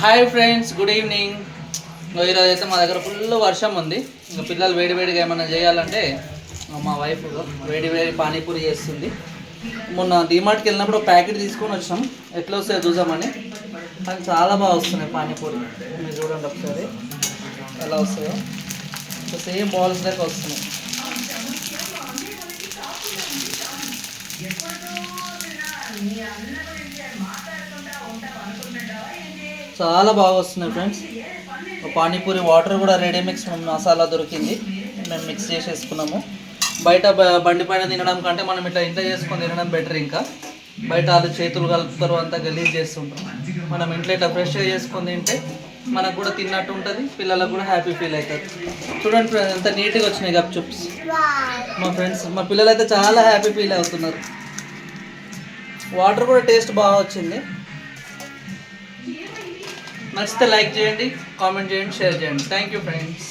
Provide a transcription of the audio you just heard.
Hi friends, good evening. ఈరోజు అయితే మా దగ్గర ఫుల్ వర్షం ఉంది. ఇంకా పిల్లలు వేడివేడిగా ఏమైనా చేయాలంటే మా వైఫ్ వేడి వేడి పానీపూరి చేస్తుంది. మొన్న డిమార్ట్కి వెళ్ళినప్పుడు ప్యాకెట్ తీసుకొని వచ్చాం, ఎట్లా వస్తాయో చూసామని. కానీ చాలా బాగా వస్తున్నాయి పానీపూరి. మీరు చూడండి ఒకసారి ఎలా వస్తాయో. సేమ్ బాల్స్ దాకా వస్తున్నాయి. చాలా బాగా వస్తున్నాయి ఫ్రెండ్స్. పానీపూరి వాటర్ కూడా రెడీ మిక్స్ మసాలా దొరికింది, మేము మిక్స్ చేసేసుకున్నాము. బయట బండి పైన తినడం కంటే మనం ఇట్లా ఇంట్లో చేసుకొని తినడం బెటర్. ఇంకా బయట వాళ్ళు చేతులు కలుపుతారు, అంతా గలీజ్ చేస్తుంటారు. మనం ఇంట్లో ఇట్లా ఫ్రెష్గా చేసుకొని తింటే మనకు కూడా తిన్నట్టు ఉంటుంది, పిల్లలకు కూడా హ్యాపీ ఫీల్ అవుతారు. చూడండి ఫ్రెండ్స్, ఎంత నీట్గా వచ్చినాయి గప్ చుప్స్. మా ఫ్రెండ్స్, మా పిల్లలు అయితే చాలా హ్యాపీ ఫీల్ అవుతున్నారు. వాటర్ కూడా టేస్ట్ బాగా వచ్చింది. నచ్చితే లైక్ చేయండి, కామెంట్ చేయండి, షేర్ చేయండి. Thank you friends.